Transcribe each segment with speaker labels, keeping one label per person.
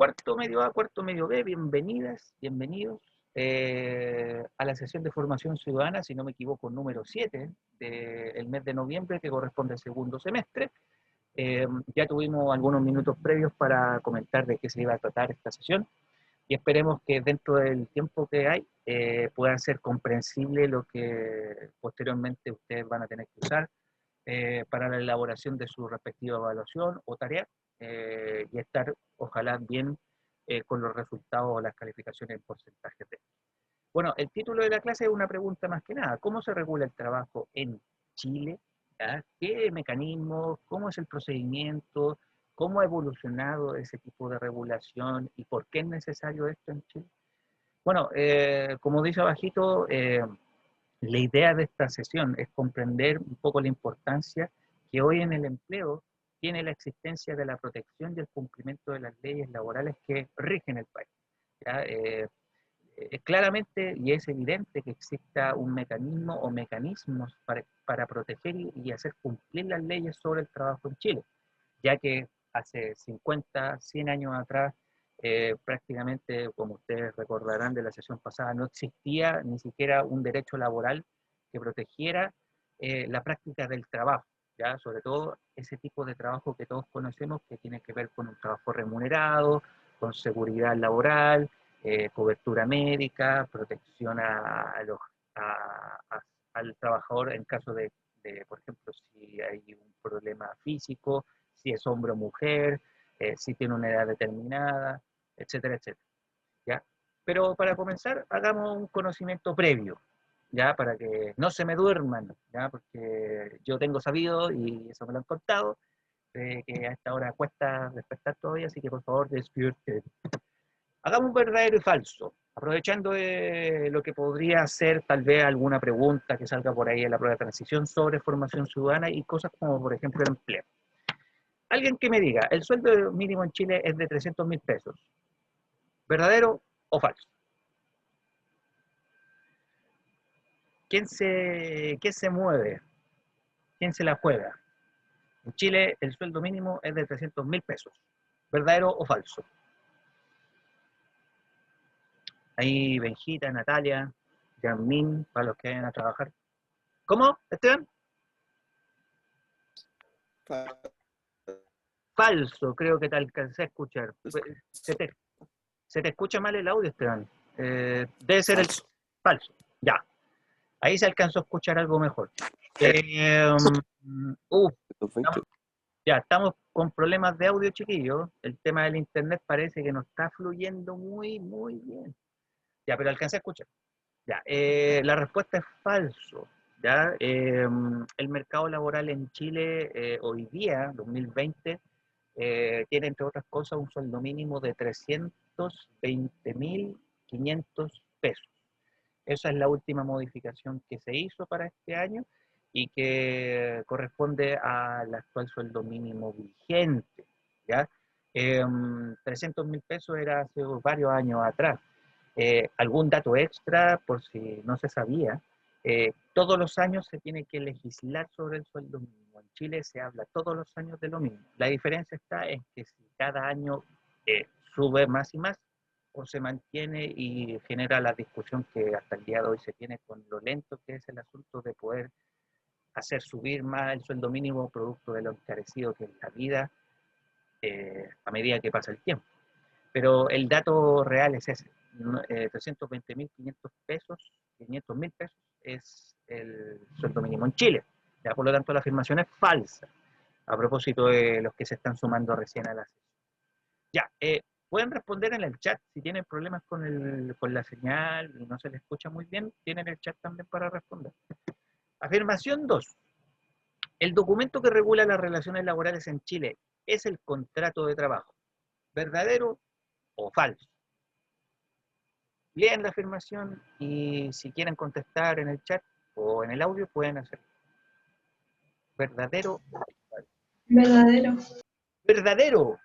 Speaker 1: Cuarto medio A, cuarto medio B, bienvenidas, bienvenidos a la sesión de formación ciudadana, si no me equivoco, número 7 del mes de noviembre, que corresponde al segundo semestre. Ya tuvimos algunos minutos previos para comentar de qué se iba a tratar esta sesión y esperemos que dentro del tiempo que hay pueda ser comprensible lo que posteriormente ustedes van a tener que usar para la elaboración de su respectiva evaluación o tarea y estar, ojalá, bien con los resultados o las calificaciones en porcentajes de. Bueno, el título de la clase es una pregunta más que nada. ¿Cómo se regula el trabajo en Chile? ¿Ya? ¿Qué mecanismos? ¿Cómo es el procedimiento? ¿Cómo ha evolucionado ese tipo de regulación? ¿Y por qué es necesario esto en Chile? Bueno, como dice abajito, la idea de esta sesión es comprender un poco la importancia que hoy en el empleo tiene la existencia de la protección y el cumplimiento de las leyes laborales que rigen el país. ¿Ya? Claramente y es evidente que exista un mecanismo o mecanismos para proteger y hacer cumplir las leyes sobre el trabajo en Chile, ya que hace 50, 100 años atrás, prácticamente, como ustedes recordarán de la sesión pasada, no existía ni siquiera un derecho laboral que protegiera la práctica del trabajo, ¿ya? Sobre todo ese tipo de trabajo que todos conocemos que tiene que ver con un trabajo remunerado, con seguridad laboral, cobertura médica, protección al trabajador en caso de, por ejemplo, si hay un problema físico, si es hombre o mujer, si tiene una edad determinada, etcétera, etcétera. ¿Ya? Pero para comenzar, hagamos un conocimiento previo, ¿ya? Para que no se me duerman, ¿ya? Porque yo tengo sabido, y eso me lo han contado, que a esta hora cuesta despertar todavía, así que por favor despierten. Hagamos un verdadero y falso, aprovechando lo que podría ser tal vez alguna pregunta que salga por ahí en la prueba de transición sobre formación ciudadana y cosas como, por ejemplo, el empleo. Alguien que me diga, el sueldo mínimo en Chile es de 300.000 pesos. ¿Verdadero o falso? ¿Quién se mueve? ¿Quién se la juega? En Chile el sueldo mínimo es de 300.000 pesos. ¿Verdadero o falso? Ahí Benjita, Natalia, Yasmín, para los que vayan a trabajar. ¿Cómo, Esteban? Falso, creo que te alcancé a escuchar. Se te, se te escucha mal el audio, Esteban. Debe ser
Speaker 2: Falso.
Speaker 1: falso. Ya, ahí se alcanzó a escuchar algo mejor. Uf, ya, estamos con problemas de audio, chiquillos. El tema del internet parece que no está fluyendo muy, muy bien. Ya, pero alcancé a escuchar. Ya, la respuesta es falso. ¿Ya? El mercado laboral en Chile hoy día, 2020, tiene entre otras cosas un sueldo mínimo de 320.500 pesos. Esa es la última modificación que se hizo para este año y que corresponde al actual sueldo mínimo vigente. ¿Ya? 300.000 pesos era hace varios años atrás. Algún dato extra, por si no se sabía, todos los años se tiene que legislar sobre el sueldo mínimo. En Chile se habla todos los años de lo mismo. La diferencia está en que si cada año sube más y más, o se mantiene y genera la discusión que hasta el día de hoy se tiene con lo lento que es el asunto de poder hacer subir más el sueldo mínimo producto de lo encarecido que es la vida a medida que pasa el tiempo. Pero el dato real es ese, 320.500 pesos, 500.000 pesos es el sueldo mínimo en Chile. Ya, por lo tanto, la afirmación es falsa, a propósito de los que se están sumando recién a la sesión. Ya, pueden responder en el chat si tienen problemas con la señal y no se les escucha muy bien, tienen el chat también para responder. Afirmación 2. El documento que regula las relaciones laborales en Chile es el contrato de trabajo. ¿Verdadero o falso? Lean la afirmación y si quieren contestar en el chat o en el audio pueden hacerlo. ¿Verdadero o falso?
Speaker 3: Verdadero.
Speaker 1: ¿Verdadero?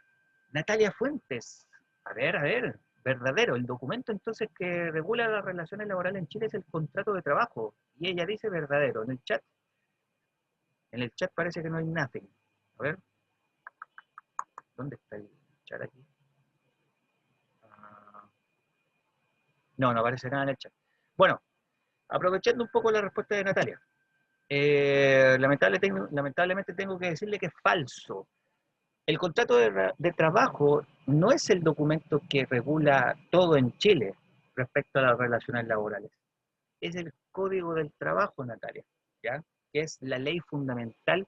Speaker 1: Natalia Fuentes. A ver, verdadero. El documento entonces que regula las relaciones laborales en Chile es el contrato de trabajo. Y ella dice verdadero. En el chat parece que no hay nothing. A ver, ¿dónde está el chat aquí? No, no aparece nada en el chat. Bueno, aprovechando un poco la respuesta de Natalia. Lamentablemente tengo que decirle que es falso. El contrato de trabajo no es el documento que regula todo en Chile respecto a las relaciones laborales. Es el Código del Trabajo, Natalia, ¿ya? Que es la ley fundamental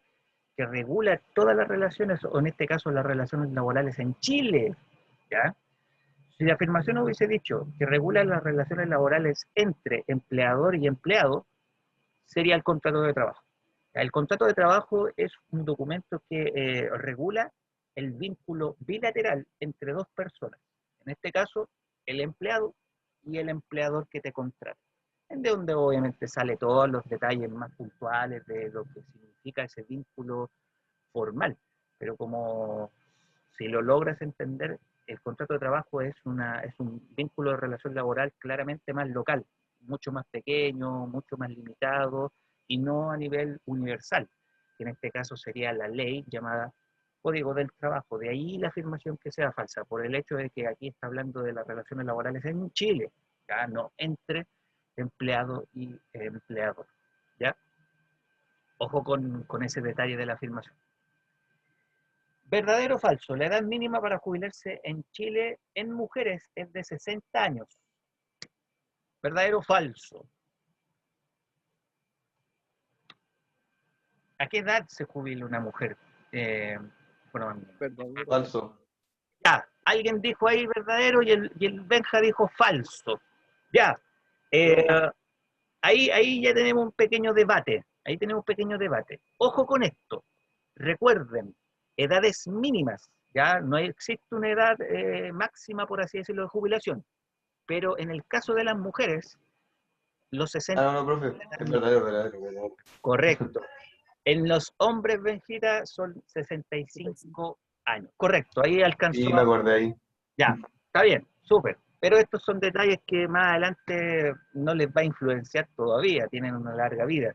Speaker 1: que regula todas las relaciones, o en este caso las relaciones laborales en Chile, ¿ya? Si la afirmación hubiese dicho que regula las relaciones laborales entre empleador y empleado, sería el contrato de trabajo. El contrato de trabajo es un documento que regula el vínculo bilateral entre dos personas. En este caso, el empleado y el empleador que te contrata. De donde obviamente sale todos los detalles más puntuales de lo que significa ese vínculo formal. Pero como si lo logras entender, el contrato de trabajo es un vínculo de relación laboral claramente más local, mucho más pequeño, mucho más limitado y no a nivel universal, que en este caso sería la ley llamada Código del Trabajo. De ahí la afirmación que sea falsa, por el hecho de que aquí está hablando de las relaciones laborales en Chile, ya no entre empleado y empleador. ¿Ya? Ojo con ese detalle de la afirmación. ¿Verdadero o falso? La edad mínima para jubilarse en Chile en mujeres es de 60 años. ¿Verdadero o falso? ¿A qué edad se jubila una mujer? Bueno,
Speaker 2: Verdadero.
Speaker 3: Falso.
Speaker 1: ya, alguien dijo ahí verdadero y el Benja dijo falso. Ya, ahí ya tenemos un pequeño debate. Ahí tenemos un pequeño debate. Ojo con esto. Recuerden, edades mínimas. Ya no existe una edad máxima, por así decirlo, de jubilación. Pero en el caso de las mujeres, los 60
Speaker 3: Ah, no, no, profe. Es verdadero, verdadero, verdadero.
Speaker 1: correcto. En los hombres, Benjita, son 65 años. Correcto, ahí alcanzó.
Speaker 3: Sí, me acordé ahí.
Speaker 1: Ya, está bien, súper. Pero estos son detalles que más adelante no les va a influenciar todavía, tienen una larga vida.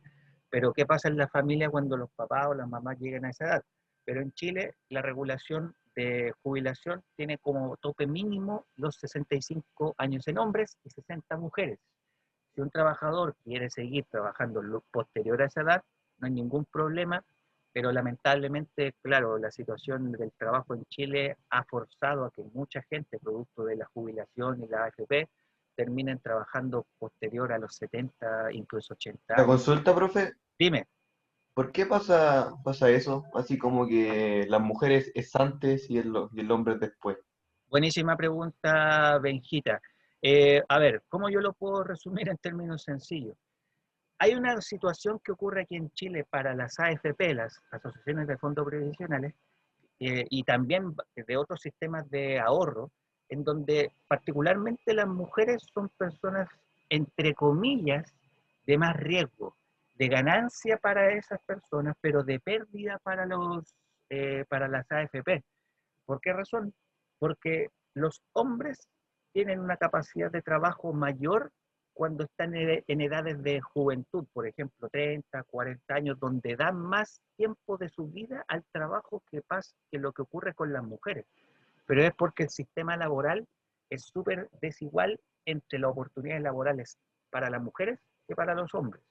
Speaker 1: Pero ¿qué pasa en la familia cuando los papás o las mamás llegan a esa edad? Pero en Chile la regulación de jubilación tiene como tope mínimo los 65 años en hombres y 60 mujeres. Si un trabajador quiere seguir trabajando posterior a esa edad, no hay ningún problema, pero lamentablemente, claro, la situación del trabajo en Chile ha forzado a que mucha gente, producto de la jubilación y la AFP, terminen trabajando posterior a los 70, incluso 80
Speaker 3: La
Speaker 1: años.
Speaker 3: consulta, profe,
Speaker 1: Dime,
Speaker 3: ¿por qué pasa eso? Así como que las mujeres es antes y el hombre es después.
Speaker 1: buenísima pregunta, Benjita. A ver, ¿cómo yo lo puedo resumir en términos sencillos? Hay una situación que ocurre aquí en Chile para las AFP, las asociaciones de fondos previsionales, y también de otros sistemas de ahorro, en donde particularmente las mujeres son personas, entre comillas, de más riesgo, de ganancia para esas personas, pero de pérdida para las AFP. ¿Por qué razón? Porque los hombres tienen una capacidad de trabajo mayor cuando están en edades de juventud, por ejemplo, 30, 40 años, donde dan más tiempo de su vida al trabajo que lo que ocurre con las mujeres. Pero es porque el sistema laboral es súper desigual entre las oportunidades laborales para las mujeres que para los hombres.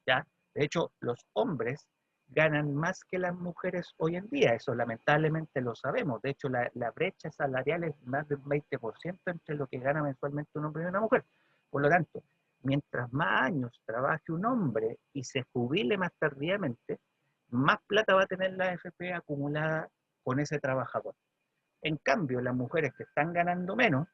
Speaker 1: ¿Ya? De hecho, los hombres ganan más que las mujeres hoy en día, eso lamentablemente lo sabemos. De hecho, la brecha salarial es más del 20% entre lo que gana mensualmente un hombre y una mujer. Por lo tanto, mientras más años trabaje un hombre y se jubile más tardíamente, más plata va a tener la AFP acumulada con ese trabajador. En cambio, las mujeres que están ganando menos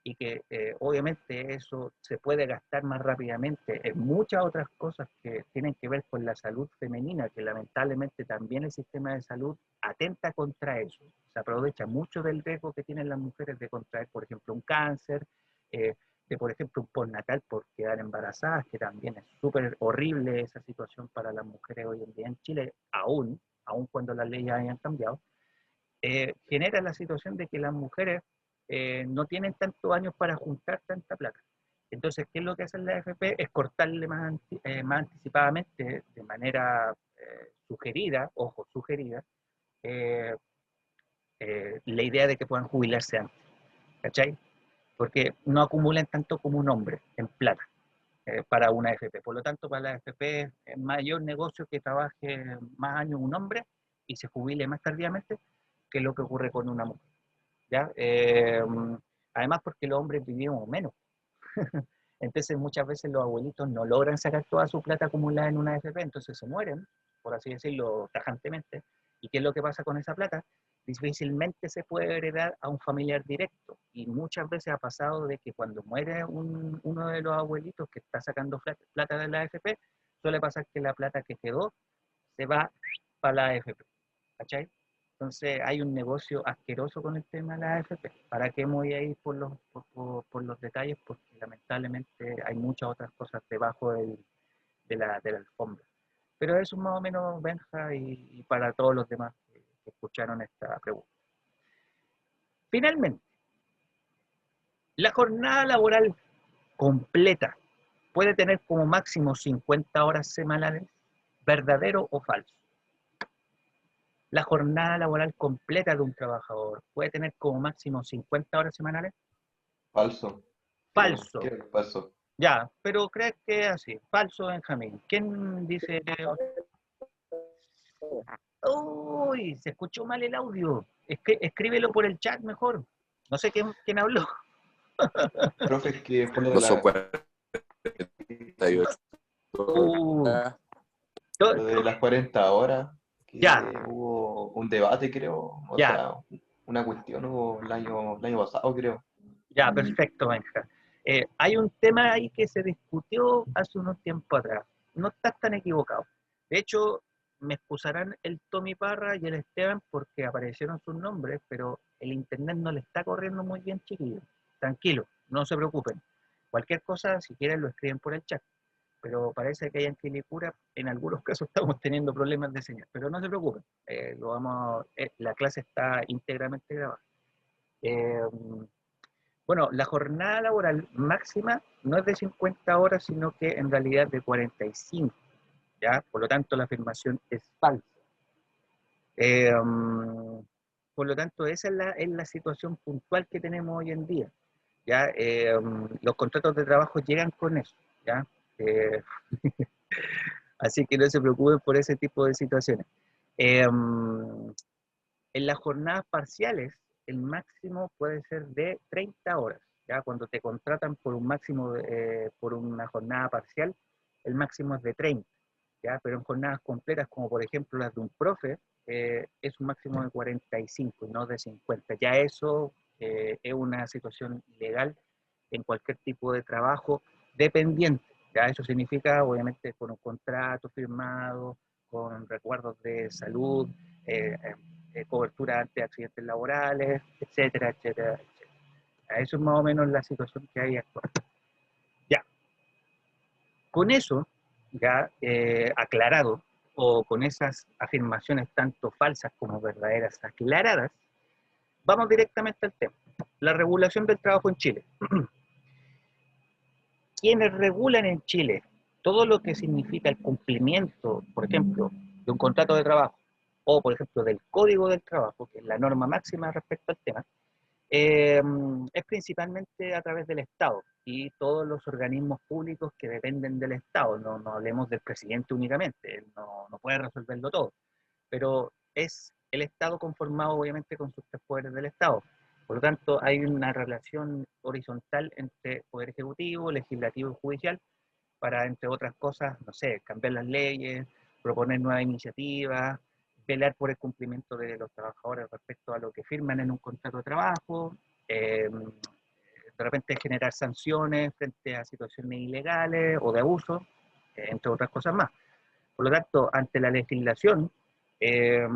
Speaker 1: y que obviamente eso se puede gastar más rápidamente en muchas otras cosas que tienen que ver con la salud femenina, que lamentablemente también el sistema de salud atenta contra eso. Se aprovecha mucho del riesgo que tienen las mujeres de contraer, por ejemplo, un cáncer, de, por ejemplo, un postnatal por quedar embarazadas, que también es súper horrible esa situación para las mujeres hoy en día en Chile, aún cuando las leyes hayan cambiado. Genera la situación de que las mujeres no tienen tantos años para juntar tanta plata. Entonces, ¿qué es lo que hace la AFP? Es cortarle más anticipadamente, de manera sugerida, ojo, sugerida, eh, la idea de que puedan jubilarse antes. ¿Cachai? porque no acumulan tanto como un hombre en plata para una AFP. Por lo tanto, para la AFP es mayor negocio que trabaje más años un hombre y se jubile más tardíamente que lo que ocurre con una mujer. ¿Ya? Además, porque los hombres vivimos menos. Entonces, muchas veces los abuelitos no logran sacar toda su plata acumulada en una AFP, entonces se mueren, por así decirlo, tajantemente. ¿Y qué es lo que pasa con esa plata? Difícilmente se puede heredar a un familiar directo. Y muchas veces ha pasado de que cuando muere uno de los abuelitos que está sacando plata de la AFP, suele pasar que la plata que quedó se va para la AFP. ¿Cachai? Entonces hay un negocio asqueroso con el tema de la AFP. ¿Para qué me voy a ir por los detalles? Porque lamentablemente hay muchas otras cosas debajo de la alfombra. Pero eso más o menos, Benja, y para todos los demás que escucharon esta pregunta. Finalmente, la jornada laboral completa puede tener como máximo 50 horas semanales, ¿verdadero o falso? La jornada laboral completa de un trabajador puede tener como máximo 50 horas semanales.
Speaker 3: Falso.
Speaker 1: Falso.
Speaker 3: Creo que falso.
Speaker 1: Ya, pero crees que es así. Falso, Benjamín. ¿Quién dice? Uy, se escuchó mal el audio. Escríbelo por el chat mejor. No sé quién habló.
Speaker 3: Profe, es que fue
Speaker 2: No son 48
Speaker 1: Uh,
Speaker 2: horas.
Speaker 3: lo de las 40 horas,
Speaker 1: ya,
Speaker 3: que hubo un debate, creo, o
Speaker 1: ya,
Speaker 3: sea, una cuestión hubo el año pasado, creo.
Speaker 1: ya, perfecto, Benja. Hay un tema ahí que se discutió hace unos tiempos atrás. No estás tan equivocado. De hecho, me excusarán el Tommy Parra y el Esteban porque aparecieron sus nombres, pero el internet no le está corriendo muy bien, chiquillos. Tranquilo, no se preocupen. Cualquier cosa, si quieren, lo escriben por el chat. Pero parece que hay en Quilicura, en algunos casos estamos teniendo problemas de señal. Pero no se preocupen, la clase está íntegramente grabada. Eh, bueno, la jornada laboral máxima no es de 50 horas, sino que en realidad de 45, ¿ya? Por lo tanto, la afirmación es falsa. Por lo tanto, esa es la situación puntual que tenemos hoy en día, ¿ya? Los contratos de trabajo llegan con eso, ¿ya? Eh, así que no se preocupen por ese tipo de situaciones. En las jornadas parciales, el máximo puede ser de 30 horas. ¿Ya? Cuando te contratan por un máximo, por una jornada parcial, el máximo es de 30. ¿Ya? Pero en jornadas completas, como por ejemplo las de un profe, es un máximo de 45 y no de 50. Ya eso es una situación ilegal en cualquier tipo de trabajo dependiente. ¿Ya? Eso significa, obviamente, con un contrato firmado, con recuerdos de salud, eh, cobertura ante accidentes laborales, etcétera, etcétera, etcétera. Eso es más o menos la situación que hay actual. Ya, con eso ya aclarado, o con esas afirmaciones tanto falsas como verdaderas aclaradas, vamos directamente al tema. La regulación del trabajo en Chile. Quienes regulan en Chile todo lo que significa el cumplimiento, por ejemplo, de un contrato de trabajo, o por ejemplo del Código del Trabajo, que es la norma máxima respecto al tema, es principalmente a través del Estado y todos los organismos públicos que dependen del Estado. No hablemos del presidente únicamente, él no puede resolverlo todo, pero es el Estado conformado obviamente con sus tres poderes del Estado. Por lo tanto, hay una relación horizontal entre poder ejecutivo, legislativo y judicial para, entre otras cosas, no sé, cambiar las leyes, proponer nuevas iniciativas, velar por el cumplimiento de los trabajadores respecto a lo que firman en un contrato de trabajo, de repente generar sanciones frente a situaciones ilegales o de abuso, entre otras cosas más. Por lo tanto, ante la legislación eh,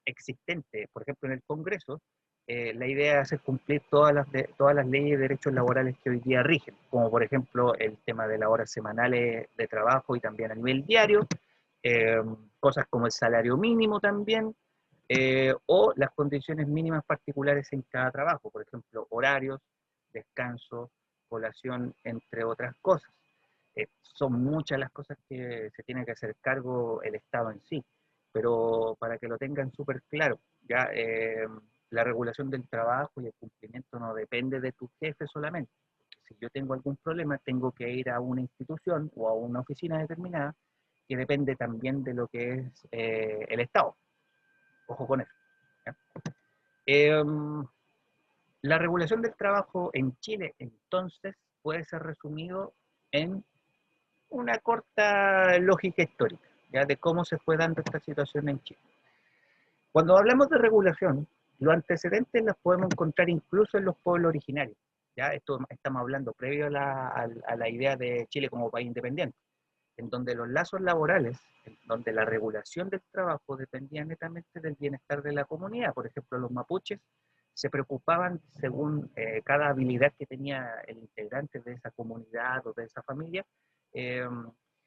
Speaker 1: existente, por ejemplo, en el Congreso, la idea es hacer cumplir todas las leyes de derechos laborales que hoy día rigen, como por ejemplo el tema de las horas semanales de trabajo y también a nivel diario, eh, cosas como el salario mínimo también, o las condiciones mínimas particulares en cada trabajo, por ejemplo, horarios, descanso, colación, entre otras cosas. Son muchas las cosas que se tiene que hacer cargo el Estado en sí, pero para que lo tengan súper claro, ya la regulación del trabajo y el cumplimiento no depende de tu jefe solamente. Si yo tengo algún problema, tengo que ir a una institución o a una oficina determinada que depende también de lo que es el Estado. Ojo con eso. ¿Ya? La regulación del trabajo en Chile, entonces, puede ser resumido en una corta lógica histórica, ¿ya? De cómo se fue dando esta situación en Chile. Cuando hablamos de regulación, los antecedentes los podemos encontrar incluso en los pueblos originarios. ¿Ya? Esto estamos hablando previo a la idea de Chile como país independiente, en donde los lazos laborales, en donde la regulación del trabajo dependía netamente del bienestar de la comunidad. Por ejemplo, los mapuches se preocupaban según cada habilidad que tenía el integrante de esa comunidad o de esa familia, eh,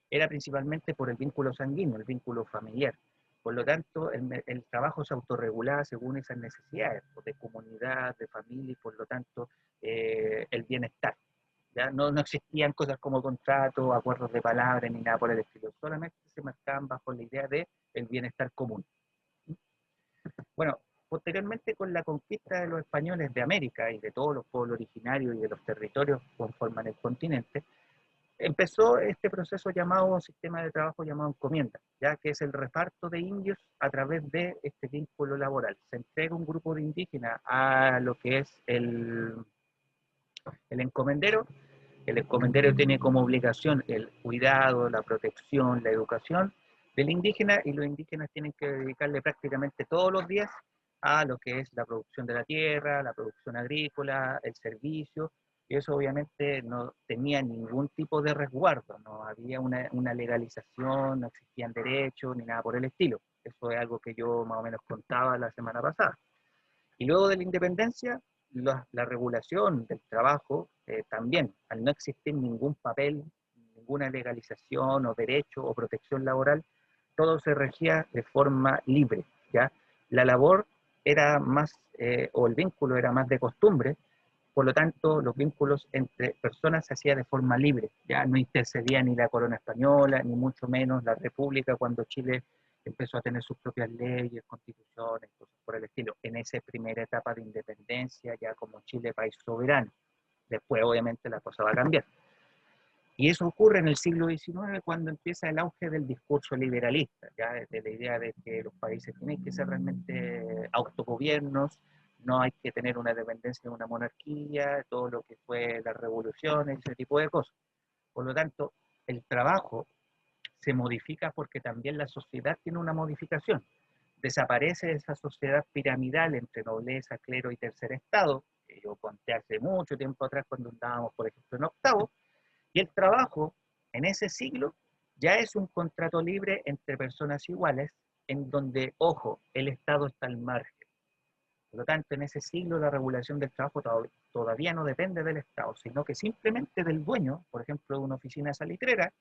Speaker 1: era principalmente por el vínculo sanguíneo, el vínculo familiar. Por lo tanto, el trabajo se autorregulaba según esas necesidades, pues, de comunidad, de familia, y por lo tanto, el bienestar. ¿Ya? No, no existían cosas como contratos, acuerdos de palabra, ni nada por el estilo. Solamente se marcaban bajo la idea de el bienestar común. Bueno, posteriormente con la conquista de los españoles de América y de todos los pueblos originarios y de los territorios que conforman el continente, empezó este proceso llamado sistema de trabajo llamado encomienda, ya que es el reparto de indios a través de este vínculo laboral. Se entrega un grupo de indígenas a lo que es el encomendero. El encomendero tiene como obligación el cuidado, la protección, la educación del indígena, y los indígenas tienen que dedicarle prácticamente todos los días a lo que es la producción de la tierra, la producción agrícola, el servicio, y eso obviamente no tenía ningún tipo de resguardo, no había una legalización, no existían derechos ni nada por el estilo. Eso es algo que yo más o menos contaba la semana pasada. Y luego de la independencia, la regulación del trabajo también, al no existir ningún papel, ninguna legalización o derecho o protección laboral, todo se regía de forma libre, ¿ya? La labor era más, o el vínculo era más de costumbre, por lo tanto, los vínculos entre personas se hacían de forma libre, ya no intercedía ni la corona española, ni mucho menos la república cuando Chile empezó a tener sus propias leyes, constituciones, cosas por el estilo, en esa primera etapa de independencia, ya como Chile país soberano. Después, obviamente, la cosa va a cambiar. Y eso ocurre en el siglo XIX, cuando empieza el auge del discurso liberalista, ya de la idea de que los países tienen que ser realmente autogobiernos, no hay que tener una dependencia de una monarquía, todo lo que fue las revoluciones, ese tipo de cosas. Por lo tanto, el trabajo se modifica porque también la sociedad tiene una modificación. Desaparece esa sociedad piramidal entre nobleza, clero y tercer estado, que yo conté hace mucho tiempo atrás cuando andábamos, por ejemplo, en octavo, y el trabajo en ese siglo ya es un contrato libre entre personas iguales, en donde, ojo, el Estado está al margen. Por lo tanto, en ese siglo la regulación del trabajo todavía no depende del Estado, sino que simplemente del dueño, por ejemplo, de una oficina salitrera,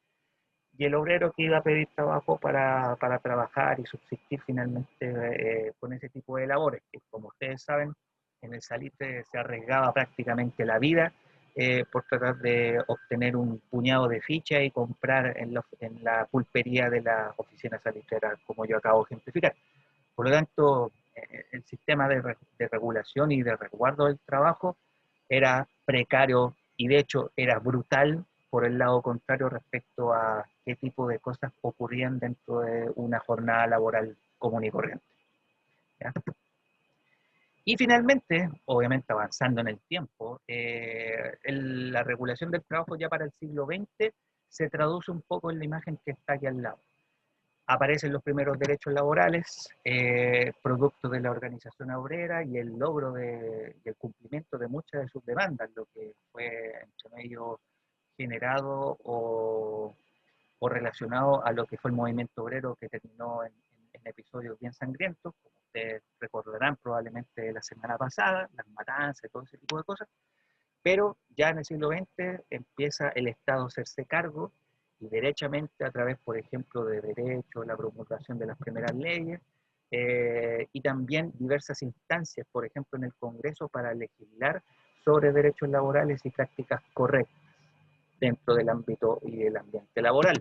Speaker 1: y el obrero que iba a pedir trabajo para trabajar y subsistir finalmente con ese tipo de labores, que como ustedes saben, en el salitre se arriesgaba prácticamente la vida por tratar de obtener un puñado de fichas y comprar en la pulpería de la oficina salitrera, como yo acabo de ejemplificar. Por lo tanto, el sistema de regulación y de resguardo del trabajo era precario y de hecho era brutal por el lado contrario respecto a qué tipo de cosas ocurrían dentro de una jornada laboral común y corriente. ¿Ya? Y finalmente, obviamente avanzando en el tiempo, la regulación del trabajo ya para el siglo XX se traduce un poco en la imagen que está aquí al lado. Aparecen los primeros derechos laborales, producto de la organización obrera y el logro y el cumplimiento de muchas de sus demandas, lo que fue entre medio generado o relacionado a lo que fue el movimiento obrero que terminó en episodios bien sangrientos, como ustedes recordarán probablemente la semana pasada, las matanzas y todo ese tipo de cosas, pero ya en el siglo XX empieza el Estado a hacerse cargo y derechamente a través, por ejemplo, de derechos, la promulgación de las primeras leyes y también diversas instancias, por ejemplo, en el Congreso para legislar sobre derechos laborales y prácticas correctas dentro del ámbito y del ambiente laboral.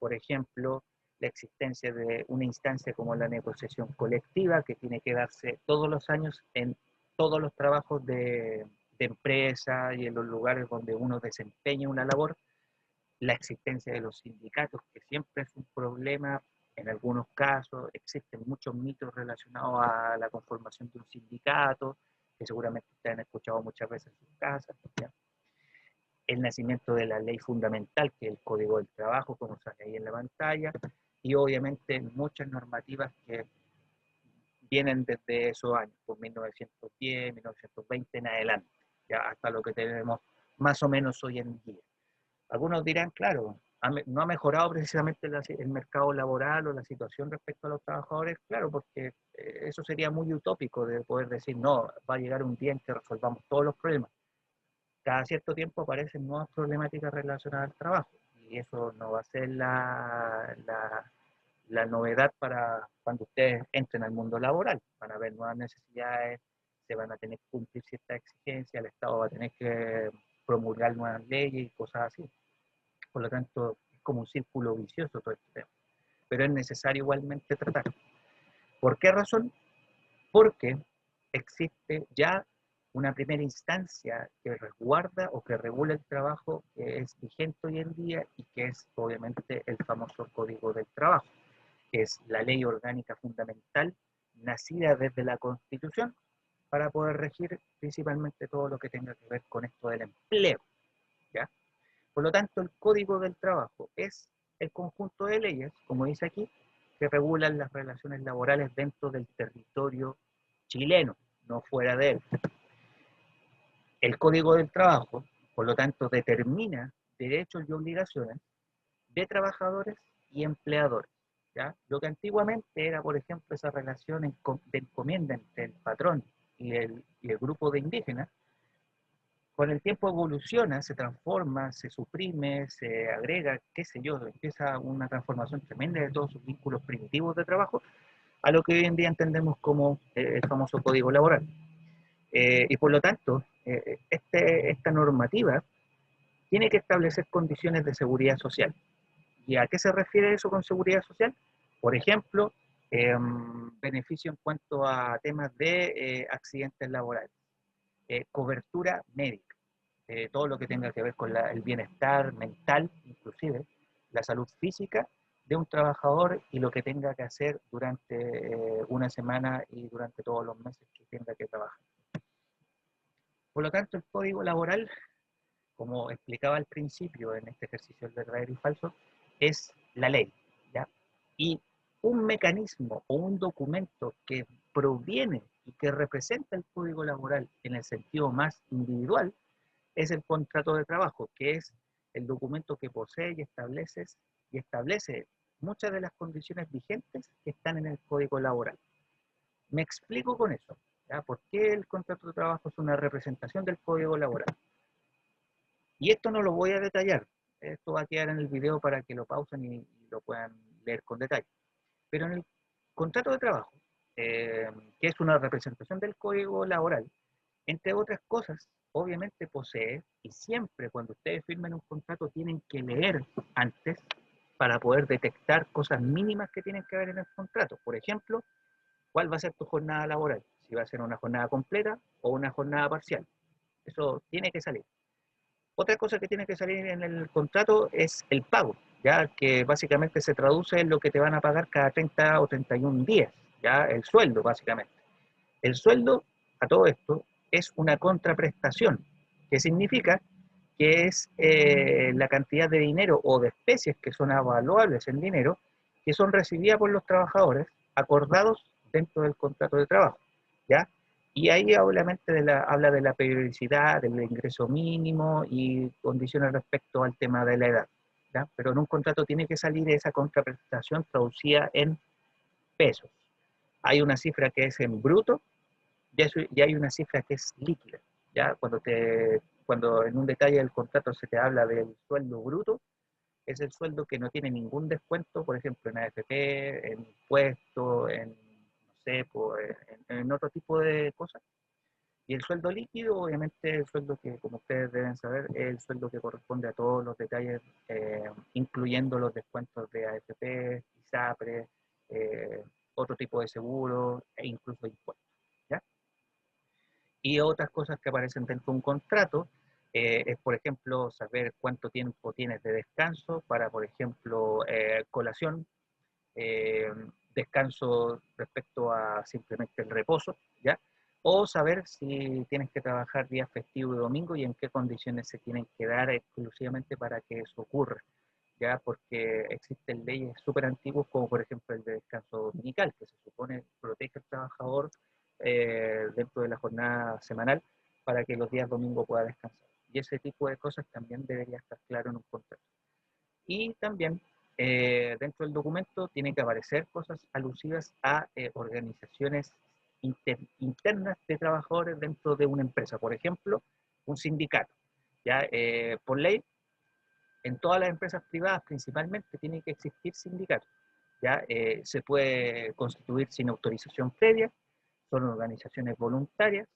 Speaker 1: Por ejemplo, la existencia de una instancia como la negociación colectiva, que tiene que darse todos los años en todos los trabajos de empresa y en los lugares donde uno desempeña una labor, la existencia de los sindicatos, que siempre es un problema. En algunos casos existen muchos mitos relacionados a la conformación de un sindicato, que seguramente ustedes han escuchado muchas veces en sus casas, ¿ya? El nacimiento de la ley fundamental, que es el Código del Trabajo, como sale ahí en la pantalla, y obviamente muchas normativas que vienen desde esos años, por 1910, 1920 en adelante, ya hasta lo que tenemos más o menos hoy en día. Algunos dirán, claro, no ha mejorado precisamente el mercado laboral o la situación respecto a los trabajadores, claro, porque eso sería muy utópico de poder decir, no, va a llegar un día en que resolvamos todos los problemas. Cada cierto tiempo aparecen nuevas problemáticas relacionadas al trabajo y eso no va a ser la novedad para cuando ustedes entren al mundo laboral. Van a haber nuevas necesidades, se van a tener que cumplir ciertas exigencias, el Estado va a tener que promulgar nuevas leyes y cosas así. Por lo tanto, es como un círculo vicioso todo este tema. Pero es necesario igualmente tratar. ¿Por qué razón? Porque existe ya una primera instancia que resguarda o que regula el trabajo que es vigente hoy en día y que es obviamente el famoso Código del Trabajo, que es la ley orgánica fundamental nacida desde la Constitución para poder regir principalmente todo lo que tenga que ver con esto del empleo, ¿ya? Por lo tanto, el Código del Trabajo es el conjunto de leyes, como dice aquí, que regulan las relaciones laborales dentro del territorio chileno, no fuera de él. El Código del Trabajo, por lo tanto, determina derechos y obligaciones de trabajadores y empleadores, ¿ya? Lo que antiguamente era, por ejemplo, esa relación de encomienda entre el patrón y el grupo de indígenas, con el tiempo evoluciona, se transforma, se suprime, se agrega, qué sé yo, empieza una transformación tremenda de todos sus vínculos primitivos de trabajo a lo que hoy en día entendemos como el famoso código laboral. Y por lo tanto, esta normativa tiene que establecer condiciones de seguridad social. ¿Y a qué se refiere eso con seguridad social? Por ejemplo, beneficio en cuanto a temas de accidentes laborales, cobertura médica, todo lo que tenga que ver con el bienestar mental, inclusive la salud física de un trabajador y lo que tenga que hacer durante una semana y durante todos los meses que tenga que trabajar. Por lo tanto, el código laboral, como explicaba al principio en este ejercicio del verdadero y falso, es la ley, ¿ya? Y un mecanismo o un documento que proviene y que representa el código laboral en el sentido más individual es el contrato de trabajo, que es el documento que posee y establece muchas de las condiciones vigentes que están en el código laboral. Me explico con eso, ¿ya? ¿Por qué el contrato de trabajo es una representación del código laboral? Y esto no lo voy a detallar, esto va a quedar en el video para que lo pausen y lo puedan leer con detalle. Pero en el contrato de trabajo, que es una representación del código laboral, entre otras cosas, obviamente posee, y siempre cuando ustedes firmen un contrato tienen que leer antes para poder detectar cosas mínimas que tienen que ver en el contrato. Por ejemplo, ¿cuál va a ser tu jornada laboral? Si va a ser una jornada completa o una jornada parcial. Eso tiene que salir. Otra cosa que tiene que salir en el contrato es el pago, ya que básicamente se traduce en lo que te van a pagar cada 30 o 31 días, ya el sueldo básicamente. El sueldo, a todo esto, es una contraprestación, que significa que es la cantidad de dinero o de especies que son avaluables en dinero, que son recibidas por los trabajadores, acordados dentro del contrato de trabajo, ¿ya? Y ahí obviamente habla de la periodicidad, del ingreso mínimo y condiciones respecto al tema de la edad, ¿ya? Pero en un contrato tiene que salir esa contraprestación traducida en pesos. Hay una cifra que es en bruto y hay una cifra que es líquida. ¿Ya? Cuando en un detalle del contrato se te habla del sueldo bruto, es el sueldo que no tiene ningún descuento, por ejemplo, en AFP, en impuestos, en, no sé, en otro tipo de cosas. Y el sueldo líquido, obviamente, el sueldo que, como ustedes deben saber, es el sueldo que corresponde a todos los detalles, incluyendo los descuentos de AFP, ISAPRE, eh, otro tipo de seguros e incluso impuestos. ¿Ya? Y otras cosas que aparecen dentro de un contrato es, por ejemplo, saber cuánto tiempo tienes de descanso para, por ejemplo, colación, eh, descanso respecto a simplemente el reposo, ¿ya? O saber si tienes que trabajar días festivos y domingo y en qué condiciones se tienen que dar exclusivamente para que eso ocurra, ¿ya? Porque existen leyes súper antiguas, como por ejemplo el de descanso dominical, que se supone protege al trabajador dentro de la jornada semanal para que los días domingos pueda descansar. Y ese tipo de cosas también debería estar claro en un contrato. Y también dentro del documento tienen que aparecer cosas alusivas a organizaciones internas de trabajadores dentro de una empresa. Por ejemplo, un sindicato. ¿Ya? Por ley, en todas las empresas privadas principalmente tiene que existir sindicatos. ¿Ya? Se puede constituir sin autorización previa, son organizaciones voluntarias,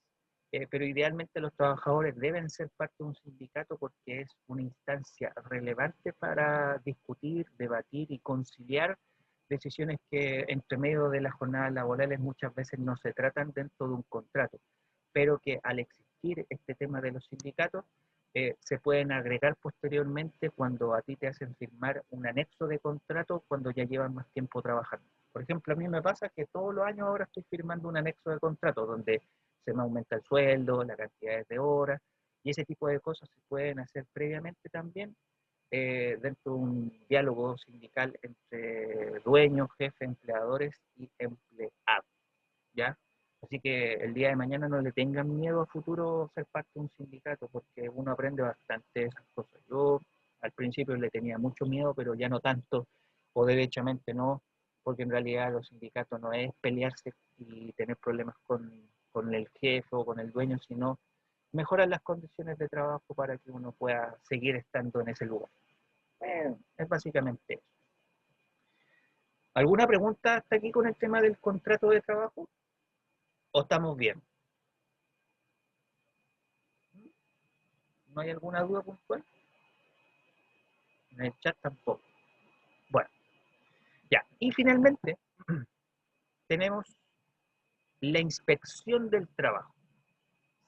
Speaker 1: pero idealmente los trabajadores deben ser parte de un sindicato porque es una instancia relevante para discutir, debatir y conciliar decisiones que entre medio de las jornadas laborales muchas veces no se tratan dentro de un contrato, pero que al existir este tema de los sindicatos se pueden agregar posteriormente cuando a ti te hacen firmar un anexo de contrato cuando ya llevan más tiempo trabajando. Por ejemplo, a mí me pasa que todos los años ahora estoy firmando un anexo de contrato donde se me aumenta el sueldo, la cantidad de horas, y ese tipo de cosas se pueden hacer previamente también dentro de un diálogo sindical entre dueños, jefes, empleadores y empleados, ¿ya? Así que el día de mañana no le tengan miedo a futuro ser parte de un sindicato, porque uno aprende bastante de esas cosas. Yo al principio le tenía mucho miedo, pero ya no tanto, o derechamente no, porque en realidad los sindicatos no es pelearse y tener problemas con el jefe o con el dueño, sino mejorar las condiciones de trabajo para que uno pueda seguir estando en ese lugar. Es básicamente eso. ¿Alguna pregunta hasta aquí con el tema del contrato de trabajo? ¿O estamos bien? ¿No hay alguna duda puntual? En el chat tampoco. Bueno, ya. Y finalmente tenemos la inspección del trabajo.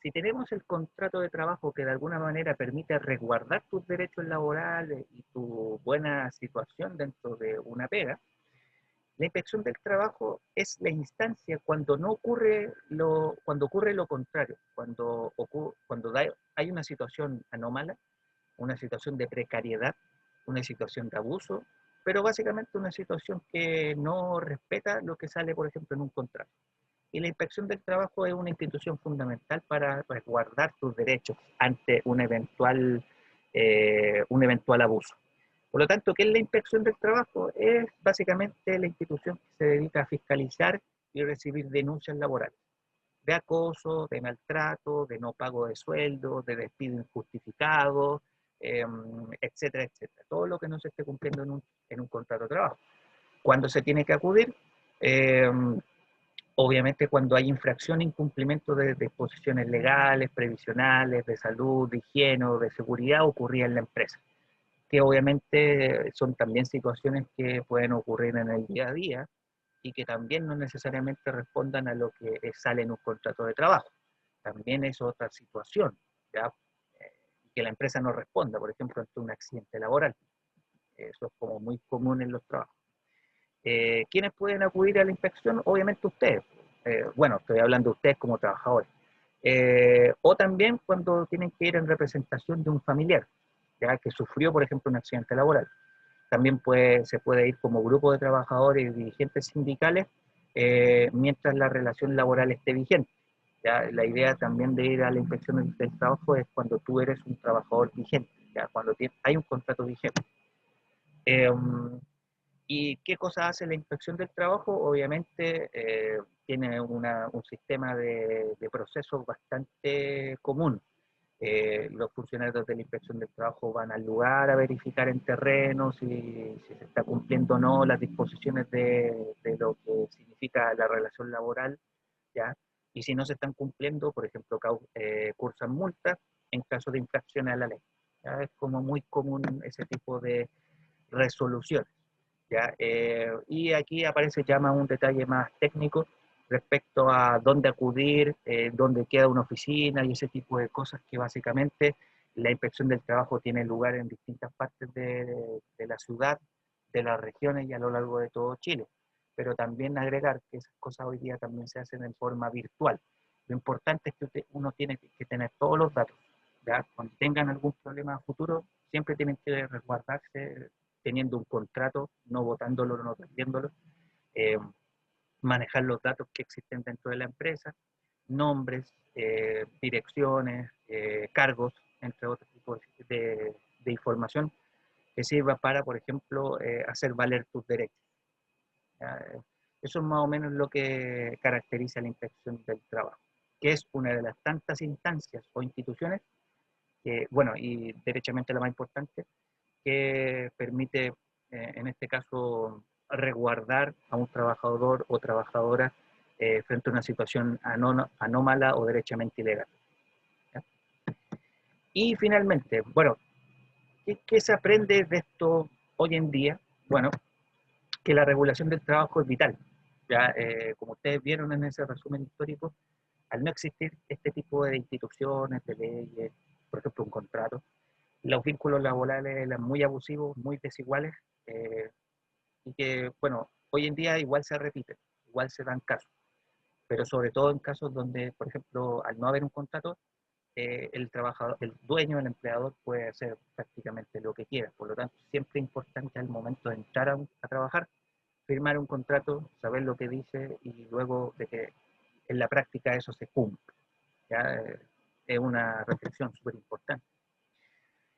Speaker 1: Si tenemos el contrato de trabajo que de alguna manera permite resguardar tus derechos laborales y tu buena situación dentro de una pega, la inspección del trabajo es la instancia cuando no ocurre cuando ocurre lo contrario, cuando hay una situación anómala, una situación de precariedad, una situación de abuso, pero básicamente una situación que no respeta lo que sale, por ejemplo, en un contrato. Y la inspección del trabajo es una institución fundamental para resguardar tus derechos ante un eventual abuso. Por lo tanto, ¿qué es la inspección del trabajo? Es básicamente la institución que se dedica a fiscalizar y recibir denuncias laborales de acoso, de maltrato, de no pago de sueldo, de despido injustificado, etcétera, etcétera. Todo lo que no se esté cumpliendo en un contrato de trabajo. ¿Cuándo se tiene que acudir? Eh, Obviamente cuando hay infracción, incumplimiento de disposiciones legales, previsionales, de salud, de higiene o de seguridad ocurría en la empresa, que obviamente son también situaciones que pueden ocurrir en el día a día y que también no necesariamente respondan a lo que sale en un contrato de trabajo. También es otra situación, ¿ya? Que la empresa no responda, por ejemplo, ante un accidente laboral. Eso es como muy común en los trabajos. ¿Quiénes pueden acudir a la inspección? Obviamente ustedes. Bueno, estoy hablando de ustedes como trabajadores. O también cuando tienen que ir en representación de un familiar, ya que sufrió, por ejemplo, un accidente laboral. También se puede ir como grupo de trabajadores y dirigentes sindicales mientras la relación laboral esté vigente. ¿Ya? La idea también de ir a la inspección del trabajo es cuando tú eres un trabajador vigente, ¿ya? Cuando hay un contrato vigente. Eh, ¿Y qué cosa hace la inspección del trabajo? Obviamente tiene un sistema de procesos bastante común. Los funcionarios de la inspección del trabajo van al lugar a verificar en terreno si se está cumpliendo o no las disposiciones de lo que significa la relación laboral, ¿ya? Y si no se están cumpliendo, por ejemplo, cursan multas en caso de infracciones a la ley. ¿Ya? Es como muy común ese tipo de resoluciones. ¿Ya? Y aquí aparece ya más un detalle más técnico respecto a dónde acudir, dónde queda una oficina y ese tipo de cosas que básicamente la inspección del trabajo tiene lugar en distintas partes de la ciudad, de las regiones y a lo largo de todo Chile. Pero también agregar que esas cosas hoy día también se hacen en forma virtual. Lo importante es que uno tiene que tener todos los datos. ¿Ya? Cuando tengan algún problema a futuro, siempre tienen que resguardarse teniendo un contrato, no votándolo, no perdiéndolo, eh, manejar los datos que existen dentro de la empresa, nombres, direcciones, cargos, entre otros tipos de información que sirva para, por ejemplo, hacer valer tus derechos. Eso es más o menos lo que caracteriza la inspección del trabajo, que es una de las tantas instancias o instituciones que, bueno, y derechamente la más importante, que permite, en este caso, resguardar a un trabajador o trabajadora frente a una situación anómala o derechamente ilegal. ¿Ya? Y finalmente, bueno, ¿qué se aprende de esto hoy en día? Bueno, que la regulación del trabajo es vital. Ya, como ustedes vieron en ese resumen histórico, al no existir este tipo de instituciones, de leyes, por ejemplo, un contrato, los vínculos laborales eran muy abusivos, muy desiguales, y que, bueno, hoy en día igual se repiten, igual se dan casos, pero sobre todo en casos donde, por ejemplo, al no haber un contrato, el trabajador, el dueño, el empleador puede hacer prácticamente lo que quiera. Por lo tanto, siempre es importante al momento de entrar a trabajar, firmar un contrato, saber lo que dice y luego de que en la práctica eso se cumpla. ¿Ya? Es una reflexión súper importante.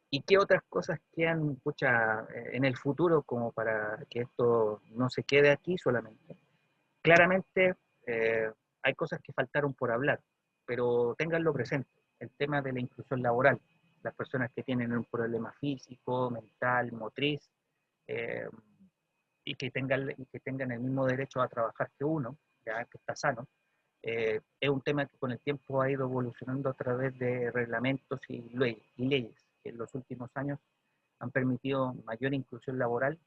Speaker 1: ¿Y qué otras cosas quedan pucha, en el futuro como para que esto no se quede aquí solamente? Claramente hay cosas que faltaron por hablar, pero ténganlo presente. El tema de la inclusión laboral, las personas que tienen un problema físico, mental, motriz, eh, y que tengan el mismo derecho a trabajar que uno, ya que está sano, es un tema que con el tiempo ha ido evolucionando a través de reglamentos y leyes que en los últimos años han permitido mayor inclusión laboral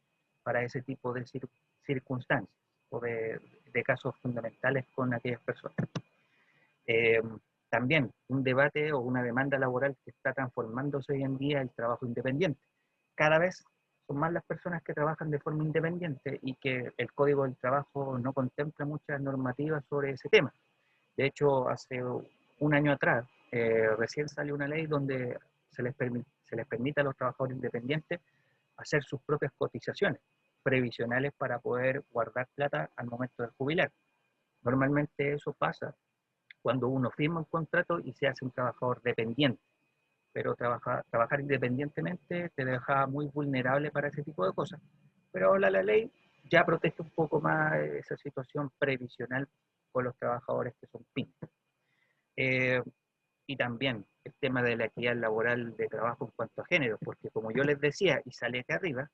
Speaker 1: para ese tipo de circunstancias o de casos fundamentales con aquellas personas. Eh, También un debate o una demanda laboral que está transformándose hoy en día el trabajo independiente. Cada vez son más las personas que trabajan de forma independiente y que el Código del Trabajo no contempla muchas normativas sobre ese tema. De hecho, hace un año atrás, recién salió una ley donde se les permite a los trabajadores independientes hacer sus propias cotizaciones previsionales para poder guardar plata al momento de jubilar. Normalmente eso pasa cuando uno firma un contrato y se hace un trabajador dependiente, pero trabajar independientemente te deja muy vulnerable para ese tipo de cosas. Pero ahora la ley ya protege un poco más esa situación previsional con los trabajadores que son pymes. Eh, y también el tema de la equidad laboral de trabajo en cuanto a género, porque como yo les decía, y sale acá arriba,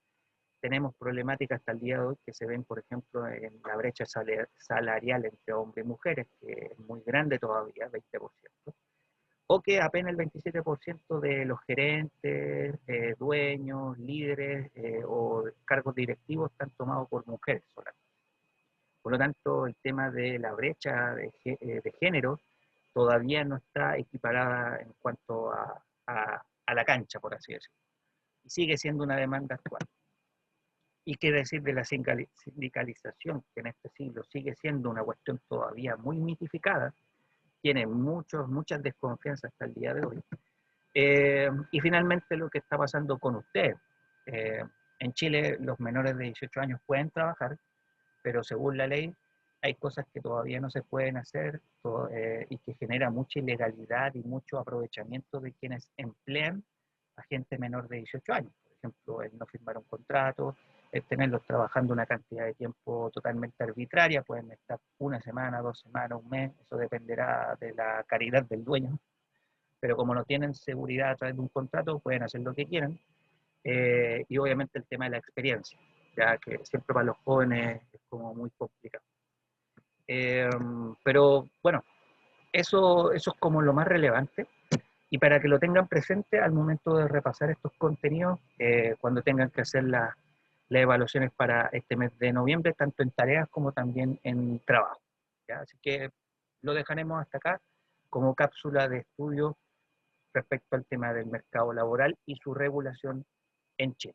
Speaker 1: tenemos problemáticas hasta el día de hoy que se ven, por ejemplo, en la brecha salarial entre hombres y mujeres, que es muy grande todavía, 20%, o que apenas el 27% de los gerentes, dueños, líderes o cargos directivos están tomados por mujeres solamente. Por lo tanto, el tema de la brecha de género todavía no está equiparada en cuanto a la cancha, por así decirlo. Y sigue siendo una demanda actual. Y qué decir de la sindicalización, que en este siglo sigue siendo una cuestión todavía muy mitificada, tiene muchas desconfianzas hasta el día de hoy. Y finalmente lo que está pasando con ustedes. Eh, en Chile los menores de 18 años pueden trabajar, pero según la ley hay cosas que todavía no se pueden hacer y que genera mucha ilegalidad y mucho aprovechamiento de quienes emplean a gente menor de 18 años. Por ejemplo, el no firmar un contrato, el tenerlos trabajando una cantidad de tiempo totalmente arbitraria, pueden estar una semana, 2 semanas, un mes, eso dependerá de la caridad del dueño, pero como no tienen seguridad a través de un contrato, pueden hacer lo que quieran. Y obviamente el tema de la experiencia, ya que siempre para los jóvenes es como muy complicado. Pero bueno, eso es como lo más relevante. Y para que lo tengan presente al momento de repasar estos contenidos, cuando tengan que hacer las evaluaciones para este mes de noviembre, tanto en tareas como también en trabajo. ¿Ya? Así que lo dejaremos hasta acá como cápsula de estudio respecto al tema del mercado laboral y su regulación en Chile.